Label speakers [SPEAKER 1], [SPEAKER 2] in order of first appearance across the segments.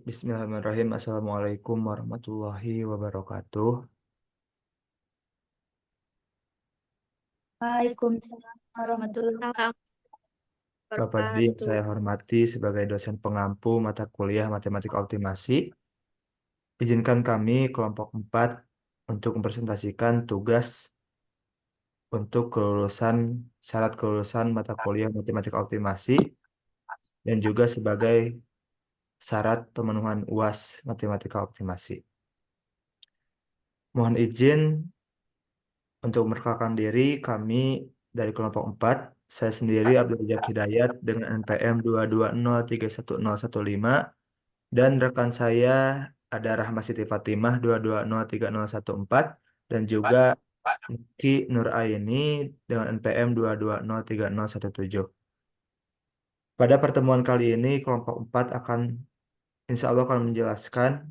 [SPEAKER 1] Bismillahirrahmanirrahim. Assalamualaikum warahmatullahi wabarakatuh.
[SPEAKER 2] Waalaikumsalam warahmatullahi
[SPEAKER 1] Bapak Didi yang
[SPEAKER 2] wabarakatuh.
[SPEAKER 1] saya hormati sebagai dosen pengampu mata kuliah Matematika Optimasi, izinkan kami kelompok 4 untuk mempresentasikan tugas untuk kelulusan syarat kelulusan mata kuliah Matematika Optimasi dan juga sebagai syarat pemenuhan UAS Matematika Optimasi. Mohon izin untuk memperkenalkan diri, kami dari kelompok 4, saya sendiri Abdul Razak Hidayat dengan NPM 2203115 dan rekan saya ada Rahma Siti Fatimah 2203014 dan juga Ki Nur Aini dengan NPM 2203017. Pada pertemuan kali ini kelompok 4 akan insya Allah akan menjelaskan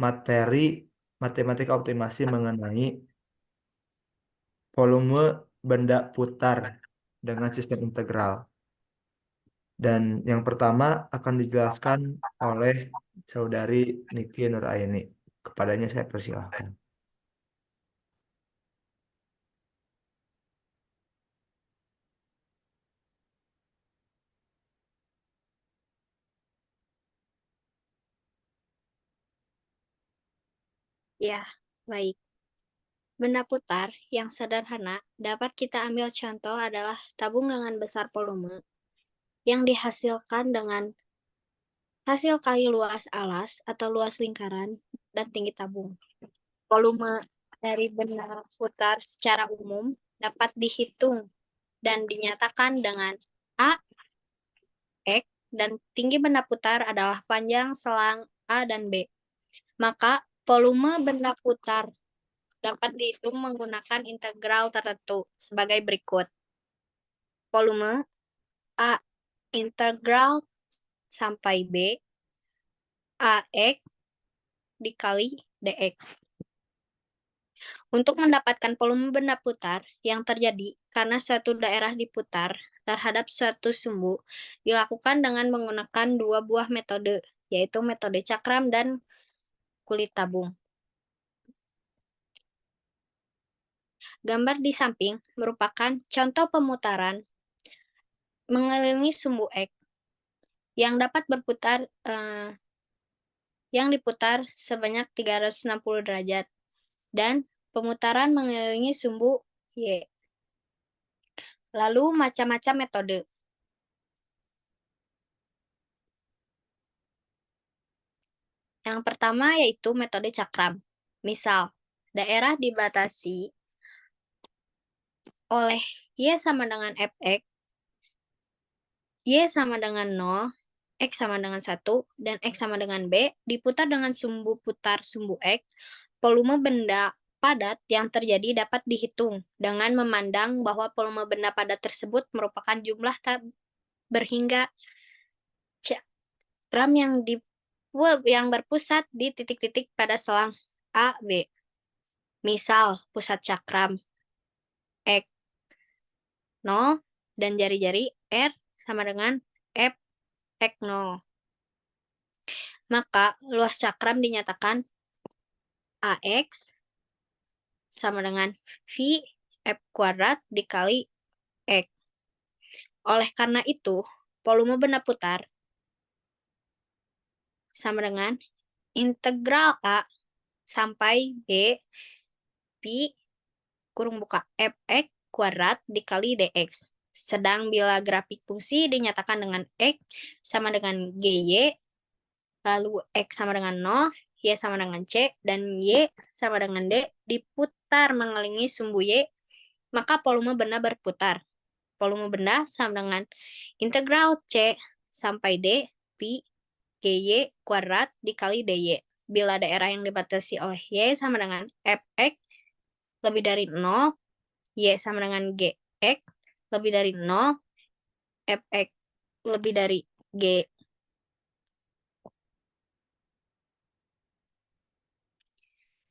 [SPEAKER 1] materi matematika optimasi mengenai volume benda putar dengan sistem integral. Dan yang pertama akan dijelaskan oleh saudari Niki Nuraini. Kepadanya saya persilahkan.
[SPEAKER 2] Ya, baik. Benda putar yang sederhana dapat kita ambil contoh adalah tabung dengan besar volume yang dihasilkan dengan hasil kali luas alas atau luas lingkaran dan tinggi tabung. Volume dari benda putar secara umum dapat dihitung dan dinyatakan dengan A, X, dan tinggi benda putar adalah panjang selang A dan B. Maka volume benda putar dapat dihitung menggunakan integral tertentu sebagai berikut. Volume A integral sampai B AX dikali DX. Untuk mendapatkan volume benda putar yang terjadi karena suatu daerah diputar terhadap suatu sumbu dilakukan dengan menggunakan dua buah metode, yaitu metode cakram dan kulit tabung. Gambar di samping merupakan contoh pemutaran mengelilingi sumbu X yang dapat berputar yang diputar sebanyak 360 derajat dan pemutaran mengelilingi sumbu Y. Lalu macam-macam metode. Yang pertama yaitu metode cakram. Misal, daerah dibatasi oleh Y sama dengan Fx, Y sama dengan 0, X sama dengan 1, dan X sama dengan B, diputar dengan sumbu putar sumbu X, volume benda padat yang terjadi dapat dihitung dengan memandang bahwa volume benda padat tersebut merupakan jumlah tak berhingga cakram yang berpusat di titik-titik pada selang A, B. Misal, pusat cakram X 0 dan jari-jari R sama dengan F X 0. Maka luas cakram dinyatakan AX sama dengan V F kuadrat dikali X. Oleh karena itu, volume benda putar sama dengan integral A sampai B Pi kurung buka Fx kuadrat dikali dx. Sedang bila grafik fungsi dinyatakan dengan X sama dengan GY, lalu X sama dengan 0, Y sama dengan C, dan Y sama dengan D diputar mengelilingi sumbu Y, maka volume benda berputar. Volume benda sama dengan integral C sampai D pi GY kuadrat dikali DY. Bila daerah yang dibatasi oleh Y sama dengan Fx lebih dari 0, Y sama dengan Gx lebih dari 0, Fx lebih dari G.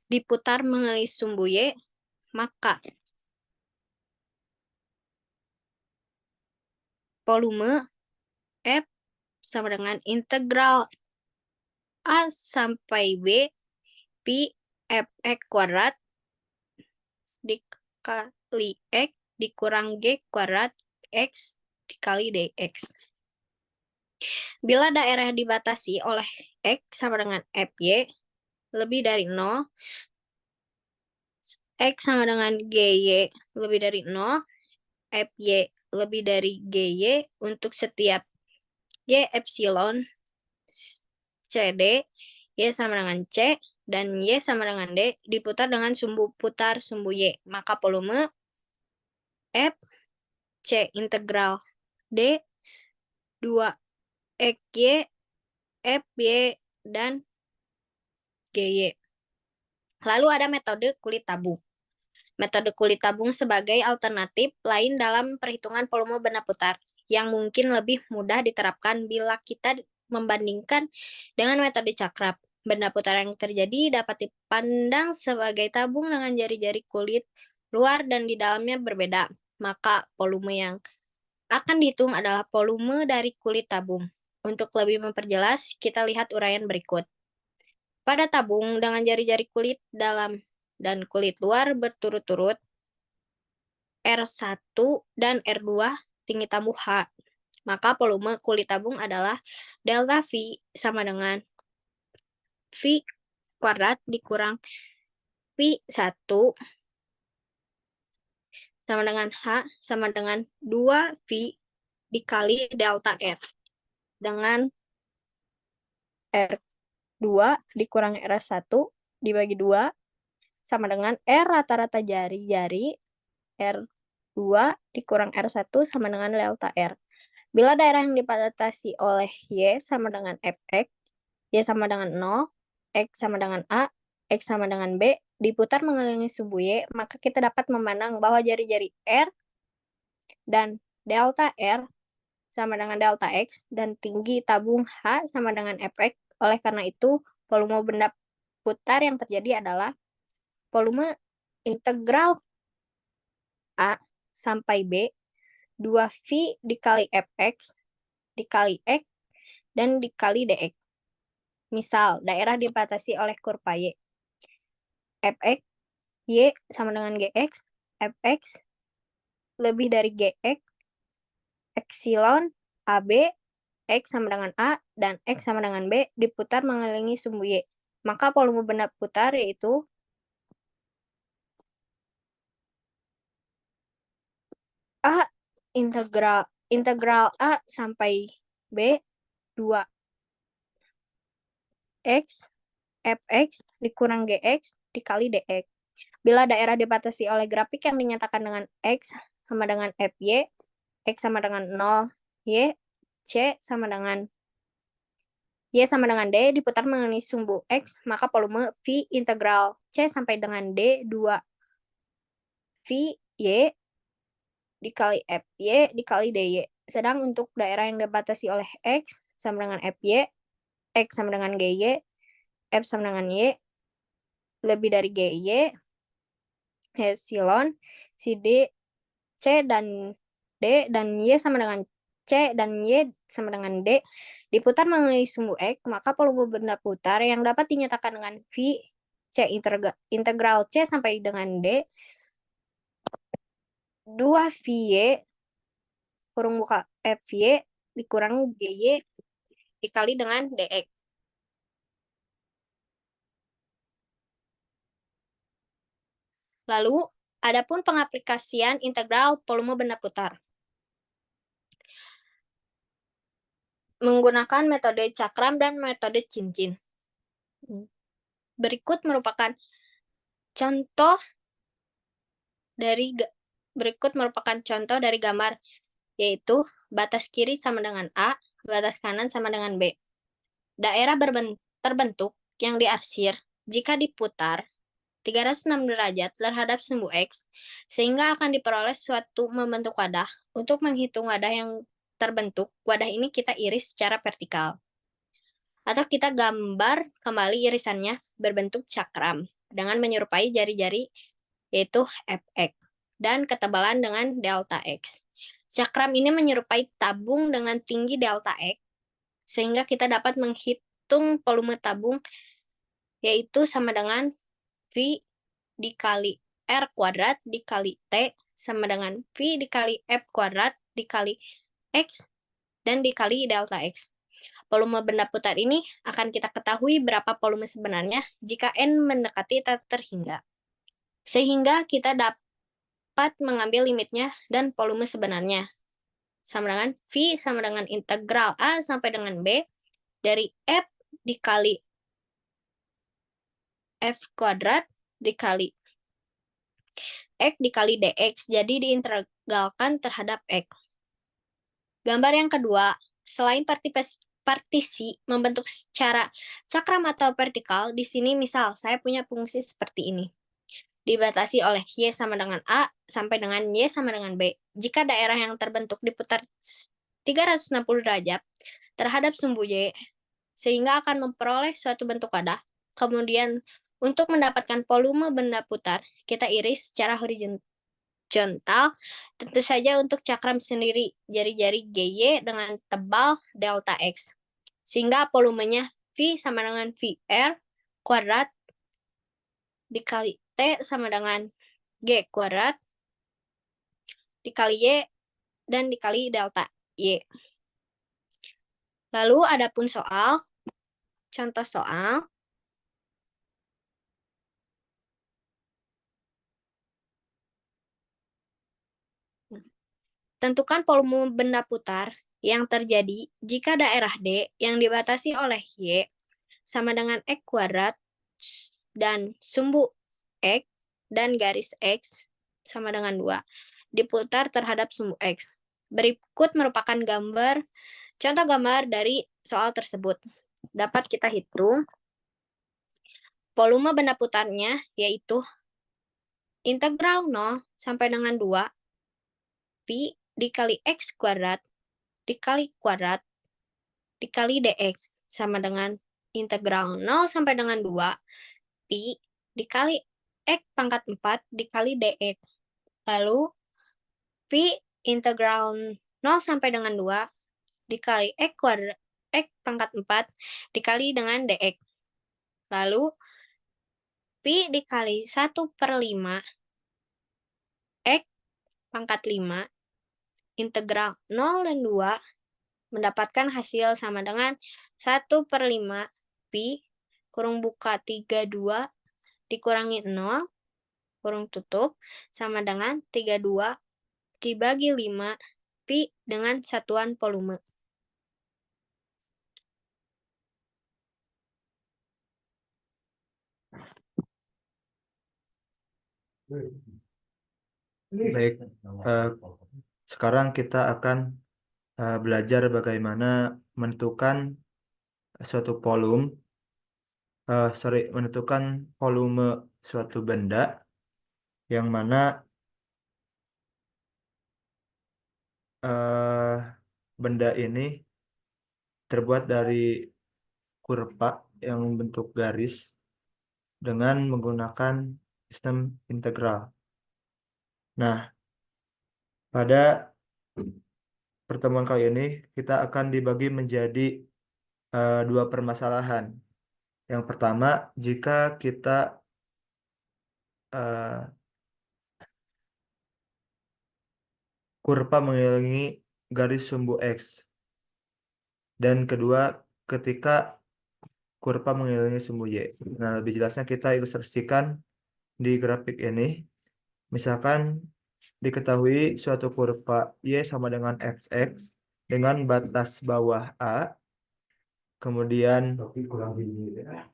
[SPEAKER 2] Diputar mengelilingi sumbu Y, maka volume F sama dengan integral A sampai B pi fx kuadrat dikali X dikurang G kuadrat X dikali DX. Bila daerah dibatasi oleh X sama dengan FY lebih dari 0, X sama dengan GY lebih dari 0, FY lebih dari GY untuk setiap Y epsilon CD, Y sama dengan C, dan Y sama dengan D diputar dengan sumbu putar sumbu Y. Maka volume F C integral D 2XY FY dan GY. Lalu ada metode kulit tabung. Metode kulit tabung sebagai alternatif lain dalam perhitungan volume benda putar yang mungkin lebih mudah diterapkan bila kita membandingkan dengan metode cakrap. Benda putar yang terjadi dapat dipandang sebagai tabung dengan jari-jari kulit luar dan di dalamnya berbeda. Maka volume yang akan dihitung adalah volume dari kulit tabung. Untuk lebih memperjelas, kita lihat uraian berikut. Pada tabung dengan jari-jari kulit dalam dan kulit luar berturut-turut, R1 dan R2 tinggi tambah H. Maka volume kulit tabung adalah delta V sama dengan V kuadrat dikurang V1 sama dengan H sama dengan 2V dikali delta R. Dengan R2 dikurang R1 dibagi 2 sama dengan R rata-rata jari-jari R2 dikurang R1 sama dengan delta R. Bila daerah yang dibatasi oleh Y sama dengan Fx, Y sama dengan 0, X sama dengan A, X sama dengan B, diputar mengelilingi sumbu Y, maka kita dapat memandang bahwa jari-jari R dan delta R sama dengan delta X, dan tinggi tabung H sama dengan Fx. Oleh karena itu, volume benda putar yang terjadi adalah volume integral A sampai B 2V dikali Fx dikali X dan dikali Dx. Misal, daerah dibatasi oleh kurva Y. Fx, Y sama dengan Gx, Fx lebih dari Gx, epsilon AB, X sama dengan A, dan X sama dengan B diputar mengelilingi sumbu Y. Maka volume benda putar yaitu A integral A sampai B 2 X Fx dikurang Gx dikali Dx. Bila daerah dibatasi oleh grafik yang dinyatakan dengan X sama dengan Fy, X sama dengan 0, Y, C sama dengan Y sama dengan D diputar mengelilingi sumbu X, maka volume V integral C sampai dengan D 2 V Y dikali Fy dikali Dy. Sedang untuk daerah yang dibatasi oleh X sama dengan Fy, X sama dengan Gy, F sama dengan Y, lebih dari Gy, epsilon, si D, C dan D, dan Y sama dengan C dan Y sama dengan D, diputar mengelilingi sumbu X, maka volume benda putar yang dapat dinyatakan dengan V, C integral C sampai dengan D, 2VY, kurung buka FY, dikurang GY, dikali dengan DX. Lalu, adapun pengaplikasian integral volume benda putar. Menggunakan metode cakram dan metode cincin. Berikut merupakan contoh dari gambar, yaitu batas kiri sama dengan A, batas kanan sama dengan B. Daerah terbentuk yang diarsir jika diputar 306 derajat terhadap sumbu X, sehingga akan diperoleh suatu membentuk wadah. Untuk menghitung wadah yang terbentuk, wadah ini kita iris secara vertikal. Atau kita gambar kembali irisannya berbentuk cakram dengan menyerupai jari-jari yaitu Fx dan ketebalan dengan delta X. Cakram ini menyerupai tabung dengan tinggi delta X sehingga kita dapat menghitung volume tabung, yaitu sama dengan V dikali R kuadrat dikali T sama dengan V dikali F kuadrat dikali X dan dikali delta X. Volume benda putar ini akan kita ketahui berapa volume sebenarnya jika N mendekati tak terhingga. Sehingga kita dapat mengambil limitnya dan volume sebenarnya. Sama dengan V sama dengan integral A sampai dengan B dari F dikali F kuadrat dikali X dikali dx. Jadi diintegralkan terhadap X. Gambar yang kedua, selain partisi membentuk secara cakram atau vertikal, di sini misal saya punya fungsi seperti ini. Dibatasi oleh Y sama dengan A sampai dengan Y sama dengan B. Jika daerah yang terbentuk diputar 360 derajat terhadap sumbu Y, sehingga akan memperoleh suatu bentuk wadah. Kemudian, untuk mendapatkan volume benda putar, kita iris secara horizontal, tentu saja untuk cakram sendiri, jari-jari GY dengan tebal delta X. Sehingga volumenya V sama dengan VR kuadrat dikali T sama dengan G kuadrat dikali Y dan dikali delta Y. Lalu adapun soal, contoh soal. Tentukan volume benda putar yang terjadi jika daerah D yang dibatasi oleh Y sama dengan X kuadrat dan sumbu X dan garis X sama dengan 2 diputar terhadap sumbu X. Berikut merupakan contoh gambar dari soal tersebut. Dapat kita hitung volume benda putarnya yaitu integral 0 sampai dengan 2 Pi dikali X kuadrat dikali kuadrat dikali dx sama dengan integral 0 sampai dengan 2 Pi dikali X pangkat 4 dikali dx. Lalu Pi integral 0 sampai dengan 2 dikali X kuadrat X pangkat 4 dikali dengan dx. Lalu Pi dikali 1/5 X pangkat 5 integral 0 dan 2 mendapatkan hasil sama dengan 1/5 Pi kurung buka 32 dikurangi 0 kurung tutup sama dengan 32 dibagi 5 Pi dengan satuan volume.
[SPEAKER 1] Baik, sekarang kita akan belajar bagaimana menentukan suatu menentukan volume suatu benda yang mana benda ini terbuat dari kurva yang bentuk garis dengan menggunakan sistem integral. Nah, pada pertemuan kali ini kita akan dibagi menjadi dua permasalahan. Yang pertama, jika kita kurva mengelilingi garis sumbu X. Dan kedua, ketika kurva mengelilingi sumbu Y. Nah, lebih jelasnya kita ilustrasikan di grafik ini. Misalkan diketahui suatu kurva Y sama dengan fx dengan batas bawah A, kemudian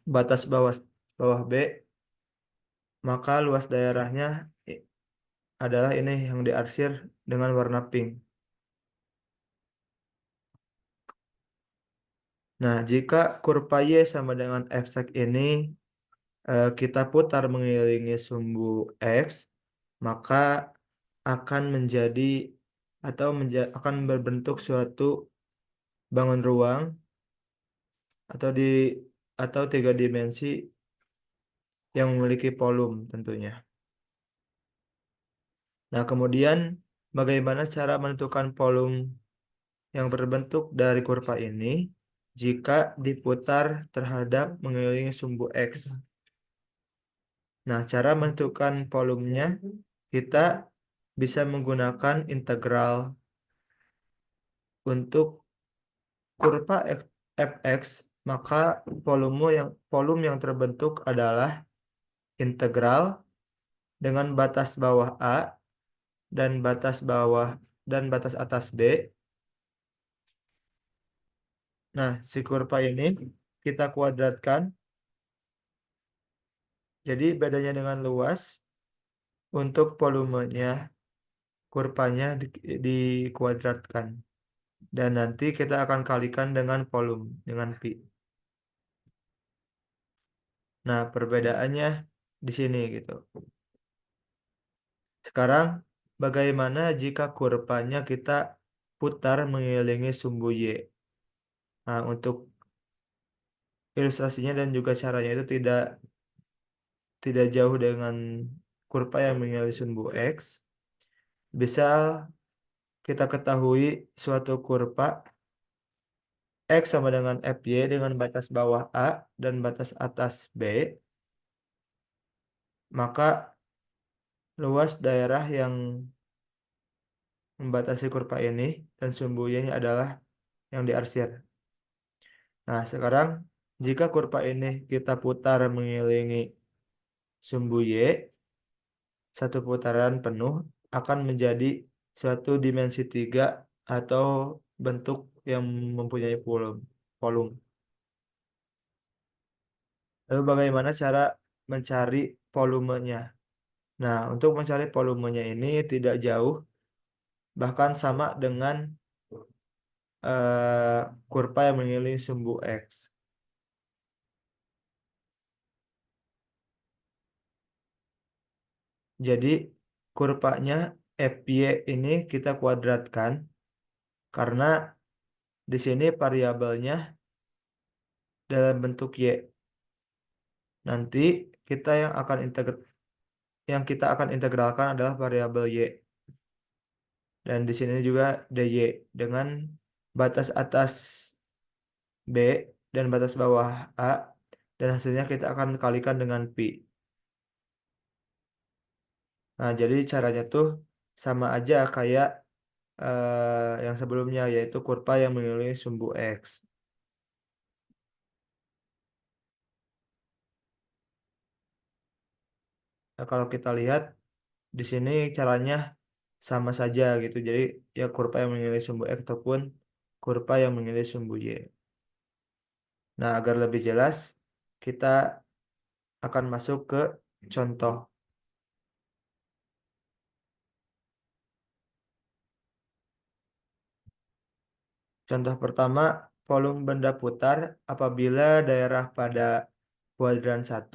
[SPEAKER 1] batas bawah B, maka luas daerahnya adalah ini yang diarsir dengan warna pink. Nah, jika kurva Y sama dengan fx ini kita putar mengelilingi sumbu X, maka akan menjadi atau akan berbentuk suatu bangun ruang atau atau tiga dimensi yang memiliki volume tentunya. Nah, kemudian bagaimana cara menentukan volume yang berbentuk dari kurva ini? jika diputar terhadap mengelilingi sumbu X. Nah, cara menentukan volumenya kita bisa menggunakan integral untuk kurva fx, maka volume yang terbentuk adalah integral dengan batas bawah A dan batas bawah dan batas atas B. Nah, si kurva ini kita kuadratkan. Jadi bedanya dengan luas, untuk volumenya kurvanya dikuadratkan. Dan nanti kita akan kalikan dengan volume, dengan pi. Nah, perbedaannya di sini gitu. Sekarang, bagaimana jika kurvanya kita putar mengelilingi sumbu Y? Nah, untuk ilustrasinya dan juga caranya itu tidak jauh dengan kurva yang mengelilingi sumbu X. Bisa kita ketahui suatu kurva X sama dengan FY dengan batas bawah A dan batas atas B, maka luas daerah yang membatasi kurva ini dan sumbunya adalah yang diarsir. Nah, sekarang jika kurva ini kita putar mengelilingi sumbu Y, satu putaran penuh akan menjadi suatu dimensi 3 atau bentuk yang mempunyai volume. volume. Lalu bagaimana cara mencari volumenya? Nah, untuk mencari volumenya ini tidak jauh, bahkan sama dengan kurva yang mengelilingi sumbu X. Jadi kurvanya FY ini kita kuadratkan karena di sini variabelnya dalam bentuk Y. Nanti kita yang kita akan integralkan adalah variabel Y. Dan di sini juga dy dengan batas atas B dan batas bawah A, dan hasilnya kita akan kalikan dengan pi. Nah, jadi caranya tuh sama aja kayak yang sebelumnya, yaitu kurva yang mengelilingi sumbu X. Nah, kalau kita lihat di sini caranya sama saja gitu. Jadi ya kurva yang mengelilingi sumbu X ataupun kurva yang mengelilingi sumbu Y. Nah, agar lebih jelas, kita akan masuk ke contoh. Contoh pertama, volume benda putar apabila daerah pada kuadran 1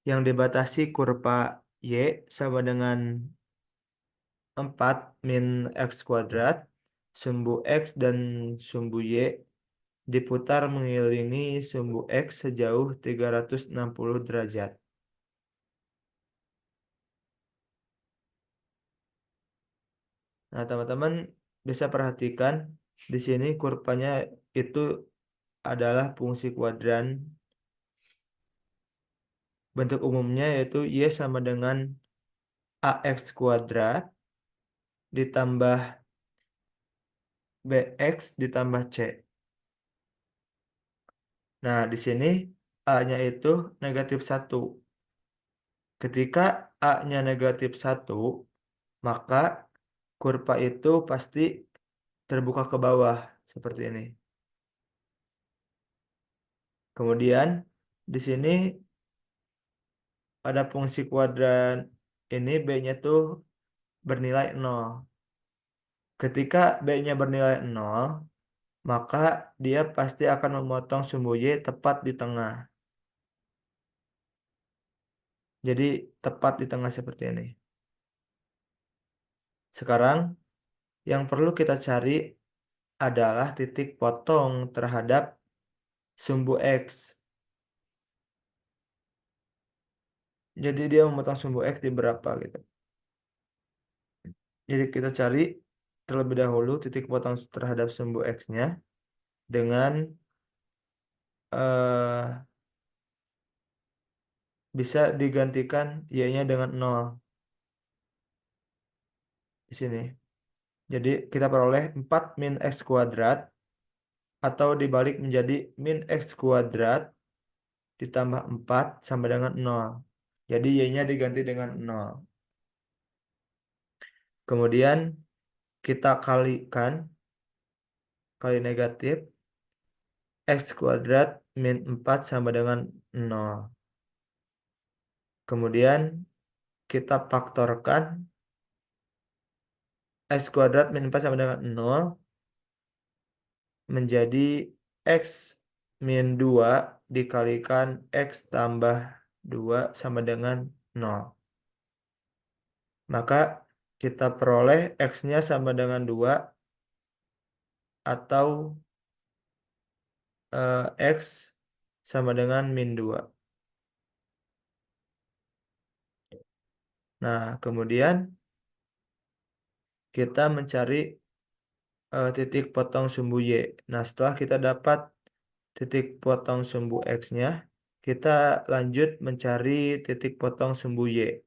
[SPEAKER 1] yang dibatasi kurva Y sama dengan 4 min X kuadrat, sumbu X dan sumbu Y diputar mengelilingi sumbu X sejauh 360 derajat. Nah, teman-teman bisa perhatikan di sini kurvanya itu adalah fungsi kuadran. Bentuk umumnya yaitu Y sama dengan AX kuadrat ditambah BX ditambah C. Nah, di sini A-nya itu negatif 1. Ketika A-nya negatif 1, maka kurva itu pasti terbuka ke bawah seperti ini. Kemudian di sini pada fungsi kuadran ini B-nya tuh bernilai 0. Ketika B-nya bernilai 0, maka dia pasti akan memotong sumbu Y tepat di tengah. Jadi tepat di tengah seperti ini. Sekarang yang perlu kita cari adalah titik potong terhadap sumbu X. Jadi dia memotong sumbu X di berapa gitu. Jadi kita cari terlebih dahulu titik potong terhadap sumbu X-nya dengan eh, bisa digantikan y-nya dengan 0 di sini. Jadi kita peroleh 4 min x kuadrat atau dibalik menjadi min x kuadrat ditambah 4 sama dengan 0. Jadi y-nya diganti dengan 0. Kemudian kita kalikan, kali negatif, x kuadrat min 4 sama dengan 0. Kemudian kita faktorkan x kuadrat min 4 sama dengan 0 menjadi x min 2 dikalikan x tambah 2 sama dengan 0. Maka kita peroleh x-nya sama dengan 2 atau x sama dengan min 2. Nah, kemudian kita mencari titik potong sumbu y. Nah, setelah kita dapat titik potong sumbu x-nya, kita lanjut mencari titik potong sumbu y.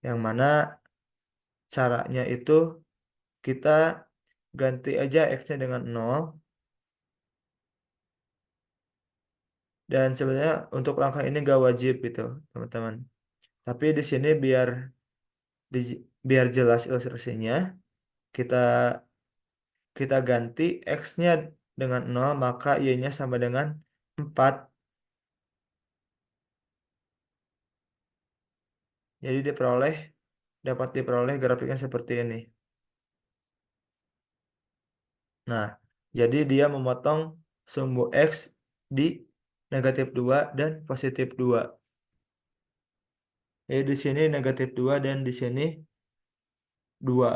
[SPEAKER 1] Yang mana caranya itu kita ganti aja x-nya dengan 0. Dan sebenarnya untuk langkah ini gak wajib gitu, teman-teman. Tapi di sini biar jelas ilustrasinya, kita kita ganti x-nya dengan 0, maka y-nya sama dengan 4. Jadi dapat diperoleh grafiknya seperti ini. Nah, jadi dia memotong sumbu x di negatif 2 dan positif 2. Jadi di sini negatif 2 dan di sini 2.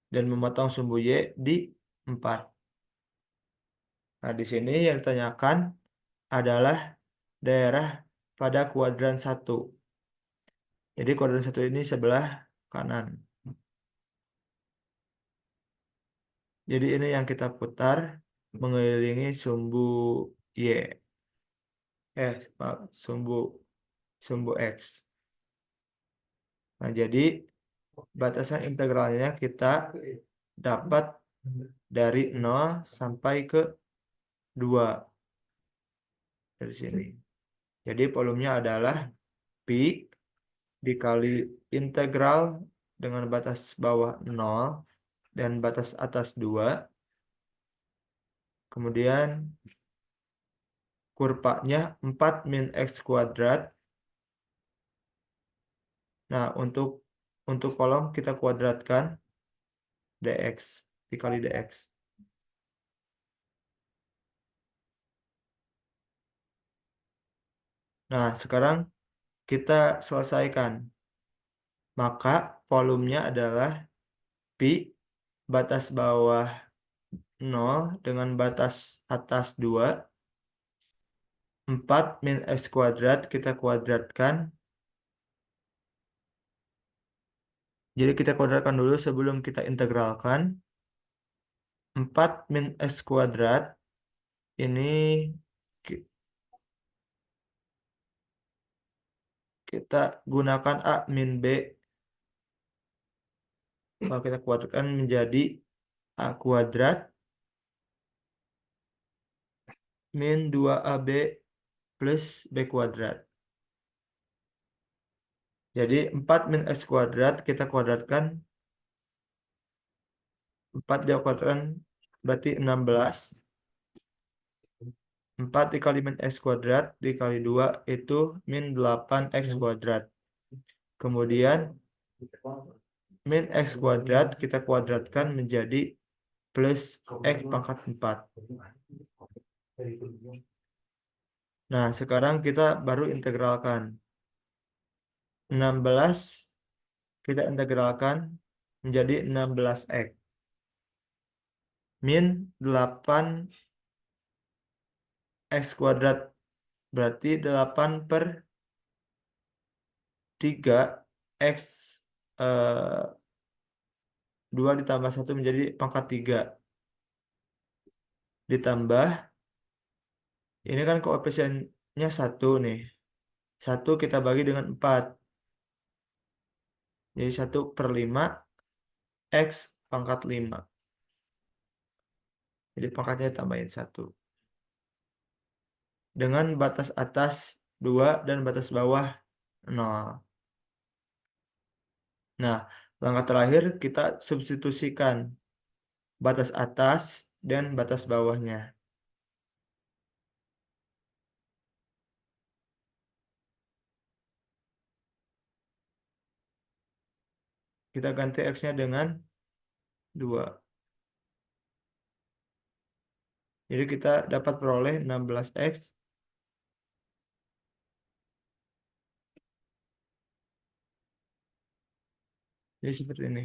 [SPEAKER 1] Dan memotong sumbu y di 4. Nah, di sini yang ditanyakan adalah daerah pada kuadran 1. Jadi kuadran 1 ini sebelah kanan. Jadi ini yang kita putar mengelilingi sumbu y. Maaf, sumbu x. Nah, jadi batasan integralnya kita dapat dari 0 sampai ke 2 dari sini. Jadi volumenya adalah pi dikali integral dengan batas bawah 0 dan batas atas 2. Kemudian kurvanya 4 min x kuadrat. Nah, untuk kolom kita kuadratkan dx dikali dx. Nah, sekarang kita selesaikan. Maka volumenya adalah pi batas bawah 0 dengan batas atas 2. 4 min x kuadrat kita kuadratkan. Jadi kita kuadratkan dulu sebelum kita integralkan. 4 min x kuadrat ini ki- kita gunakan A min B. Kalau kita kuadratkan menjadi A kuadrat min 2AB plus B kuadrat. Jadi 4 min x kuadrat kita kuadratkan. 4 dikuadratkan berarti 16. 4 dikali min x kuadrat dikali 2 itu min 8x kuadrat. Kemudian min x kuadrat kita kuadratkan menjadi plus x pangkat 4. Nah, sekarang kita baru integralkan. 16 kita integralkan menjadi 16x. Min 8x kuadrat berarti 8 per 3 x 2 ditambah 1 menjadi pangkat 3. Ditambah Ini kan koefisiennya 1 nih. 1 kita bagi dengan 4. Jadi 1/5 X pangkat 5. Jadi pangkatnya tambahin 1. Dengan batas atas 2 dan batas bawah 0. Nah, langkah terakhir kita substitusikan batas atas dan batas bawahnya. Kita ganti X-nya dengan 2. Jadi kita dapat peroleh 16X. Jadi seperti ini.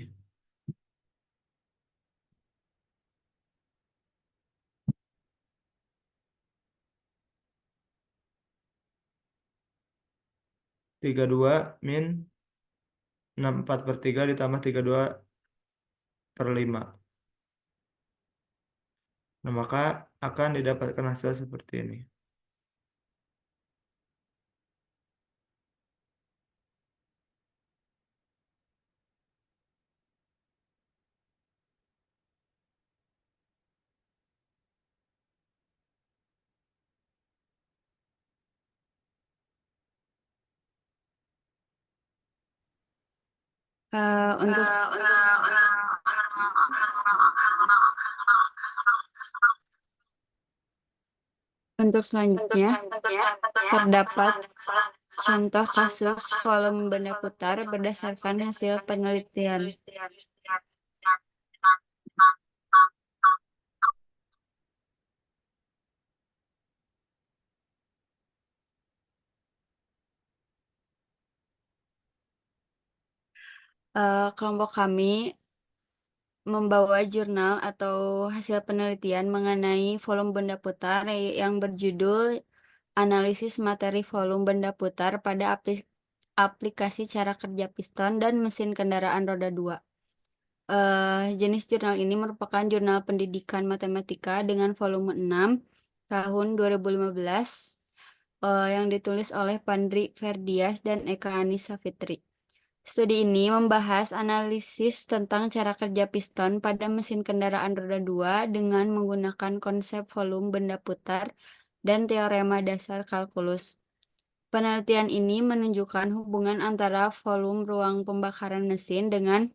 [SPEAKER 1] 32 min 64/3 ditambah 32/5. Nah, maka akan didapatkan hasil seperti ini.
[SPEAKER 3] Untuk selanjutnya terdapat contoh kasus volume benda putar berdasarkan hasil penelitian. Kelompok kami membawa jurnal atau hasil penelitian mengenai volume benda putar yang berjudul Analisis Materi Volume Benda Putar pada aplikasi cara kerja piston dan mesin kendaraan roda 2. Jenis jurnal ini merupakan jurnal pendidikan matematika dengan volume 6 tahun 2015 yang ditulis oleh Pandri Ferdias dan Eka Anissa Fitri. Studi ini membahas analisis tentang cara kerja piston pada mesin kendaraan roda 2 dengan menggunakan konsep volume benda putar dan teorema dasar kalkulus. Penelitian ini menunjukkan hubungan antara volume ruang pembakaran mesin dengan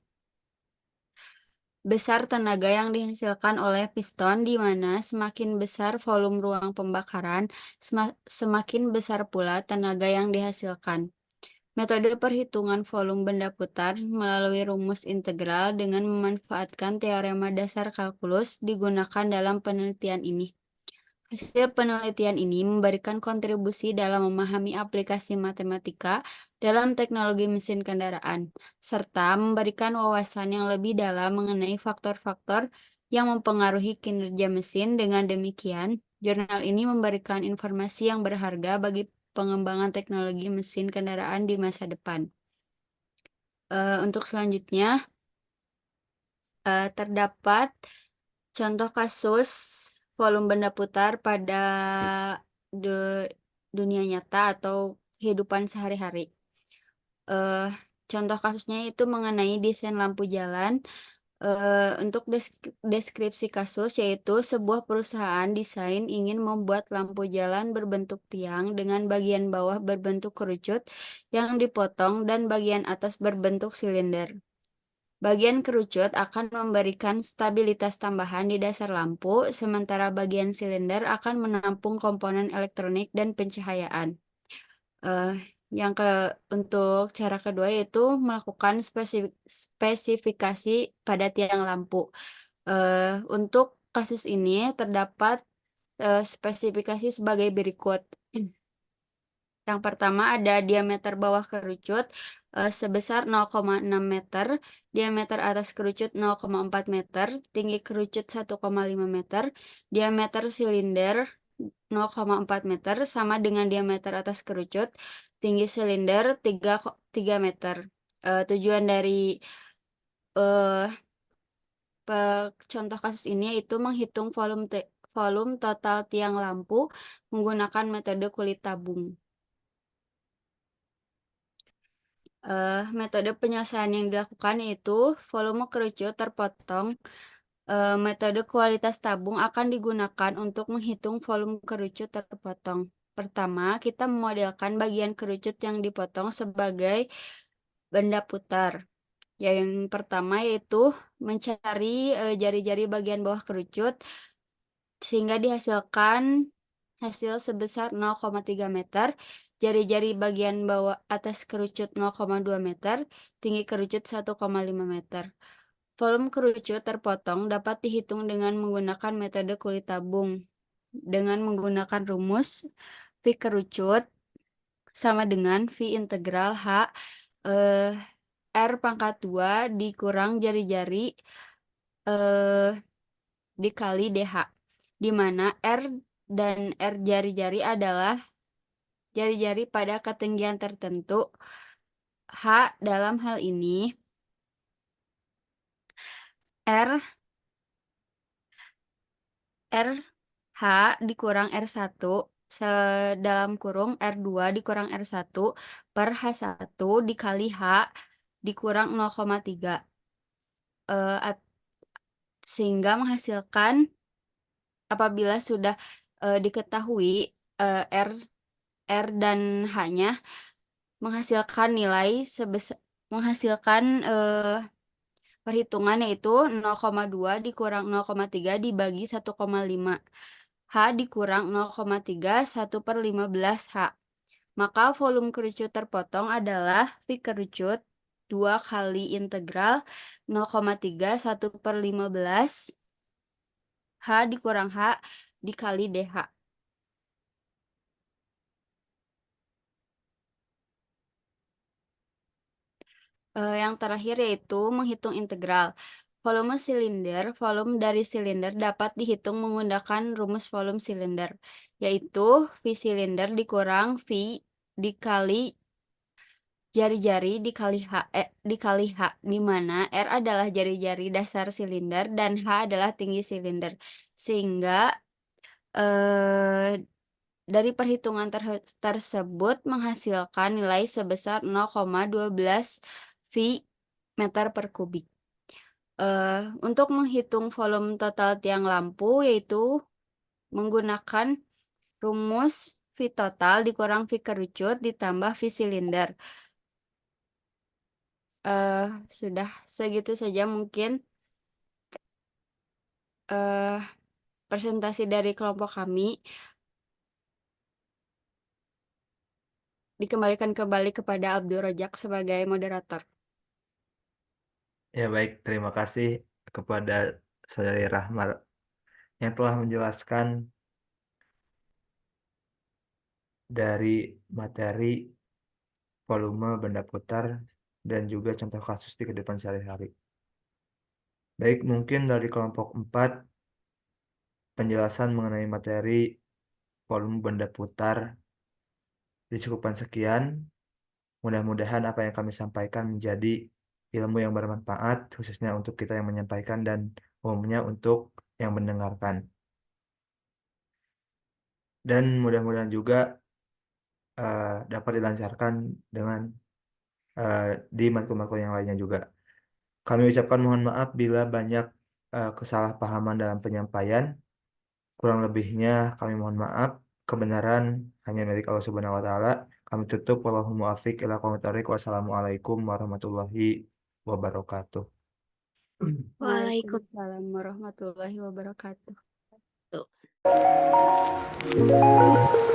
[SPEAKER 3] besar tenaga yang dihasilkan oleh piston, di mana semakin besar volume ruang pembakaran, semakin besar pula tenaga yang dihasilkan. Metode perhitungan volume benda putar melalui rumus integral dengan memanfaatkan teorema dasar kalkulus digunakan dalam penelitian ini. Hasil penelitian ini memberikan kontribusi dalam memahami aplikasi matematika dalam teknologi mesin kendaraan, serta memberikan wawasan yang lebih dalam mengenai faktor-faktor yang mempengaruhi kinerja mesin. Dengan demikian, jurnal ini memberikan informasi yang berharga bagi pengembangan teknologi mesin kendaraan di masa depan. Untuk selanjutnya, terdapat contoh kasus volume benda putar pada dunia nyata atau kehidupan sehari-hari. Contoh kasusnya itu mengenai desain lampu jalan. Untuk deskripsi kasus, yaitu sebuah perusahaan desain ingin membuat lampu jalan berbentuk tiang dengan bagian bawah berbentuk kerucut yang dipotong dan bagian atas berbentuk silinder. Bagian kerucut akan memberikan stabilitas tambahan di dasar lampu, sementara bagian silinder akan menampung komponen elektronik dan pencahayaan. Untuk cara kedua yaitu melakukan spesifikasi pada tiang lampu. Untuk kasus ini terdapat spesifikasi sebagai berikut. Yang pertama ada diameter bawah kerucut sebesar 0,6 meter, diameter atas kerucut 0,4 meter, tinggi kerucut 1,5 meter, diameter silinder 0,4 meter sama dengan diameter atas kerucut, tinggi silinder 3 meter. Tujuan dari contoh kasus ini yaitu menghitung volume total tiang lampu menggunakan metode kulit tabung. Metode penyelesaian yang dilakukan yaitu volume kerucut terpotong. Metode kualitas tabung akan digunakan untuk menghitung volume kerucut terpotong. Pertama, kita memodelkan bagian kerucut yang dipotong sebagai benda putar. Yang pertama yaitu mencari jari-jari bagian bawah kerucut sehingga dihasilkan hasil sebesar 0,3 meter, jari-jari bagian bawah atas kerucut 0,2 meter, tinggi kerucut 1,5 meter. Volume kerucut terpotong dapat dihitung dengan menggunakan metode kulit tabung. Dengan menggunakan rumus V kerucut sama dengan V integral H R pangkat 2 dikurang jari-jari dikali DH, di mana R dan R jari-jari adalah jari-jari pada ketinggian tertentu. H dalam hal ini RH dikurang R1 dalam kurung R2 dikurang R1 per H1 dikali H dikurang 0,3. Sehingga menghasilkan apabila sudah diketahui R dan H-nya menghasilkan nilai menghasilkan perhitungan yaitu 0,2 dikurang 0,3 dibagi 1,5. H dikurang 0,3 1/15 H. Maka volume kerucut terpotong adalah V kerucut 2 kali integral 0,3 1/15 H dikurang H dikali DH. Yang terakhir yaitu menghitung integral. Volume silinder, volume dari silinder dapat dihitung menggunakan rumus volume silinder, yaitu V silinder dikurang V dikali jari-jari dikali H, di mana R adalah jari-jari dasar silinder dan H adalah tinggi silinder. Sehingga dari perhitungan tersebut menghasilkan nilai sebesar 0,12 V meter per kubik. Untuk menghitung volume total tiang lampu yaitu menggunakan rumus V total dikurang V kerucut ditambah V silinder. Sudah segitu saja mungkin presentasi dari kelompok kami. Dikembalikan kembali kepada Abdul Rojak sebagai moderator.
[SPEAKER 1] Ya baik, terima kasih kepada Saudari Rahmar yang telah menjelaskan dari materi volume benda putar dan juga contoh kasus di kehidupan sehari-hari. Baik, mungkin dari kelompok 4 penjelasan mengenai materi volume benda putar dicukupkan sekian. Mudah-mudahan apa yang kami sampaikan menjadi ilmu yang bermanfaat, khususnya untuk kita yang menyampaikan dan umumnya untuk yang mendengarkan. Dan mudah-mudahan juga dapat dilancarkan dengan di matkul-matkul yang lainnya juga. Kami ucapkan mohon maaf bila banyak kesalahpahaman dalam penyampaian. Kurang lebihnya kami mohon maaf. Kebenaran hanya milik Allah Subhanahu wa taala. Kami tutup wallahu muwaffiq ila aqwamit thoriq. Wassalamualaikum warahmatullahi wabarakatuh.
[SPEAKER 3] Waalaikumsalam warahmatullahi wabarakatuh.
[SPEAKER 2] Wabarakatuh.